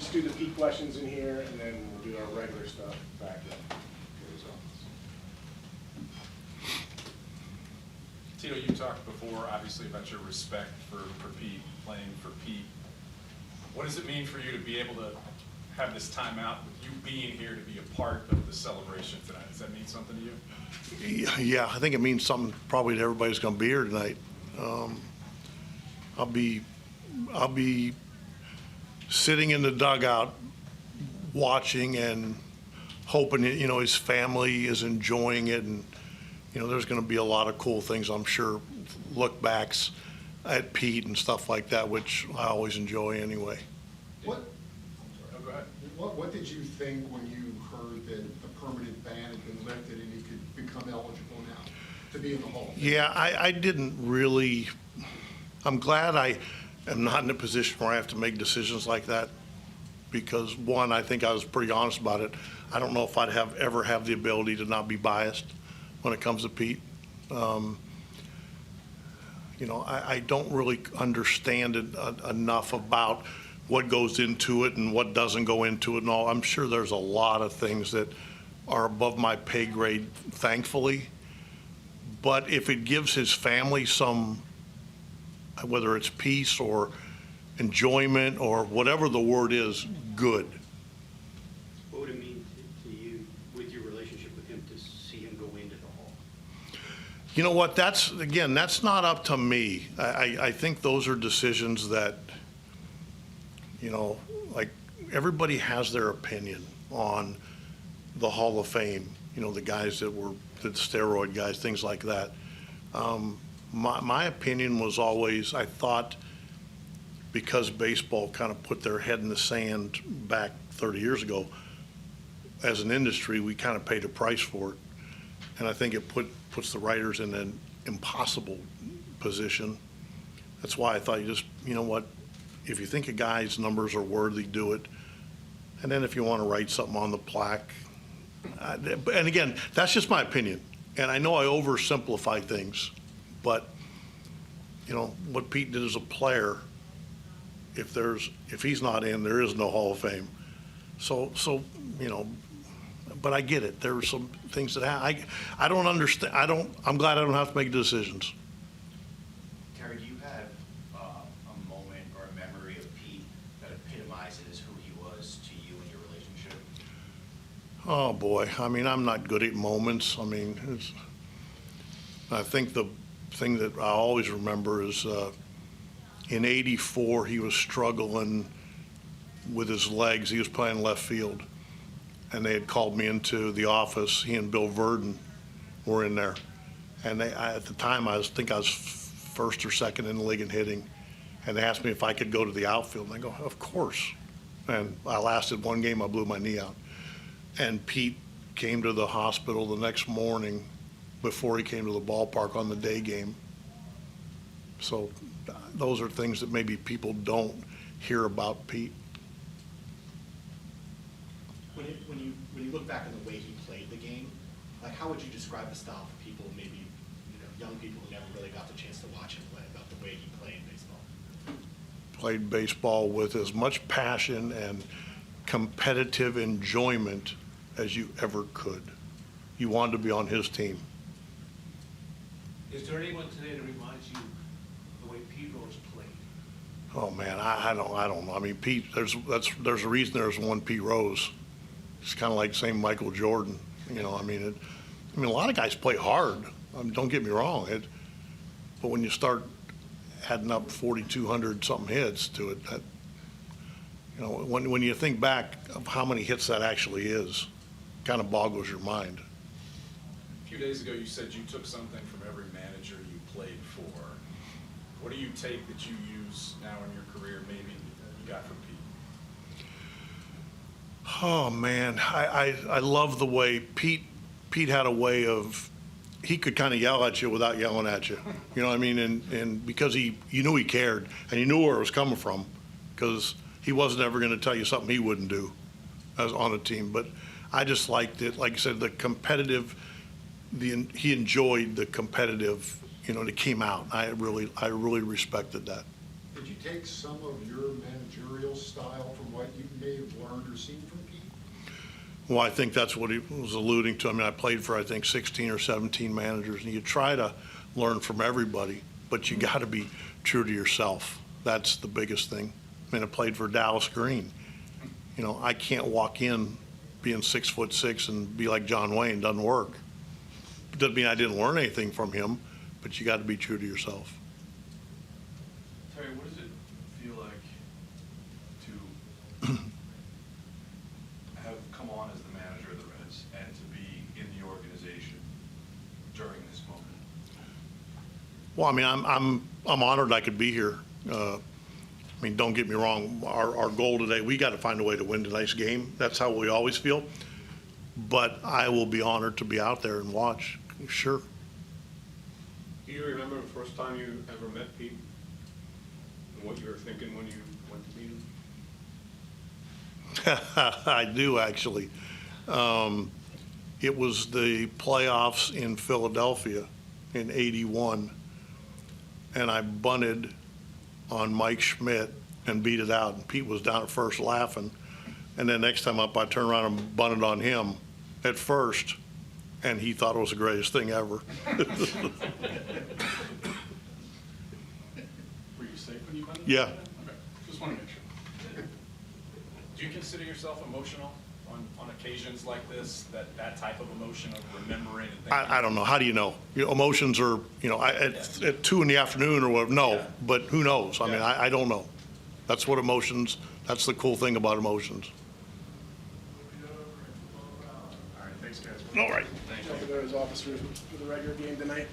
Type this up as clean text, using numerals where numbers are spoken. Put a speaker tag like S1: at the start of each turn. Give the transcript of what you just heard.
S1: just do the Pete questions in here, and then we'll do our regular stuff back in his office.
S2: Tito, you talked before, obviously, about your respect for Pete, playing for Pete. What does it mean for you to be able to have this timeout with you being here to be a part of the celebration tonight? Does that mean something to you?
S3: Yeah, I think it means something probably to everybody's going to be here tonight. I'll be sitting in the dugout watching and hoping that, his family is enjoying it, and there's going to be a lot of cool things, I'm sure, look backs at Pete and stuff like that, which I always enjoy anyway.
S2: Oh, go ahead.
S4: What did you think when you heard that the permanent ban had been lifted and he could become eligible now to be in the Hall of Fame?
S3: Yeah, I didn't really. I'm glad I am not in a position where I have to make decisions like that, because one, I think I was pretty honest about it. I don't know if I'd ever have the ability to not be biased when it comes to Pete. I don't really understand it enough about what goes into it and what doesn't go into it and all. I'm sure there's a lot of things that are above my pay grade, thankfully. But if it gives his family some, whether it's peace or enjoyment or whatever the word is, good.
S5: What would it mean to you with your relationship with him to see him go into the Hall?
S3: You know what, that's not up to me. I think those are decisions that, like, everybody has their opinion on the Hall of Fame, the guys that were the steroid guys, things like that. My opinion was always, I thought, because baseball kind of put their head in the sand back 30 years ago, as an industry, we kind of paid a price for it. And I think it puts the writers in an impossible position. That's why I thought what, if you think a guy's numbers are worthy, do it. And then if you want to write something on the plaque, and again, that's just my opinion. And I know I oversimplify things, but what Pete did as a player, if he's not in, there is no Hall of Fame. So but I get it. There are some things that I don't understand. I'm glad I don't have to make decisions.
S6: Terry, do you have a moment or a memory of Pete that epitomizes who he was to you in your relationship?
S3: Oh boy, I'm not good at moments. I think the thing that I always remember is in '84 he was struggling with his legs. He was playing left field, and they had called me into the office. He and Bill Verdon were in there, and at the time I think I was first or second in the league in hitting, and they asked me if I could go to the outfield, and I go, of course. And I lasted one game. I blew my knee out, and Pete came to the hospital the next morning before he came to the ballpark on the day game. So those are things that maybe people don't hear about Pete.
S7: When you look back on the way he played the game, like, how would you describe the style for people, maybe young people who never really got the chance to watch him play, about the way he played baseball?
S3: Played baseball with as much passion and competitive enjoyment as you ever could. You wanted to be on his team.
S8: Is there anyone today that reminds you of the way Pete Rose played?
S3: Oh man, I don't know. Pete, there's a reason there's one Pete Rose. It's kind of like saying Michael Jordan. A lot of guys play hard. Don't get me wrong. But when you start adding up 4,200 something hits to it, that when you think back of how many hits that actually is, kind of boggles your mind.
S2: A few days ago, you said you took something from every manager you played for. What do you take that you use now in your career, maybe that you got from Pete?
S3: Oh man, I love the way Pete had a way of, he could kind of yell at you without yelling at you. You know what I mean? And because you knew he cared, and you knew where it was coming from, because he wasn't ever going to tell you something he wouldn't do as on a team. But I just liked it. Like I said, the competitive, he enjoyed the competitive, that came out. I really respected that.
S4: Did you take some of your managerial style from what you may have learned or seen from Pete?
S3: Well, I think that's what he was alluding to. I mean, I played for, I think, 16 or 17 managers, and you try to learn from everybody, but you got to be true to yourself. That's the biggest thing. I mean, I played for Dallas Green. You know, I can't walk in being 6'6" and be like John Wayne. Doesn't work. Doesn't mean I didn't learn anything from him, but you got to be true to yourself.
S9: Terry, what does it feel like to have come on as the manager of the Reds and to be in the organization during this moment?
S3: Well, I mean, I'm honored I could be here. I mean, don't get me wrong. Our goal today, we got to find a way to win tonight's game. That's how we always feel. But I will be honored to be out there and watch. Sure.
S1: Do you remember the first time you ever met Pete? And what you were thinking when you went to meet him?
S3: I do, actually. It was the playoffs in Philadelphia in '81, and I bunted on Mike Schmidt and beat it out. And Pete was down at first laughing. And then next time up, I turned around and bunted on him at first, and he thought it was the greatest thing ever.
S2: Were you safe when you bunted?
S3: Yeah.
S2: Okay, just want to make sure. Do you consider yourself emotional on occasions like this, that type of emotion of remembering and thinking?
S3: I don't know. How do you know? Emotions are, at 2 in the afternoon or whatever, no,
S2: Yeah.
S3: but who knows? I mean,
S2: Yeah.
S3: I don't know. That's what emotions, that's the cool thing about emotions.
S2: All right, thanks, guys.
S3: All right.
S1: Jump to those officers for the regular game tonight.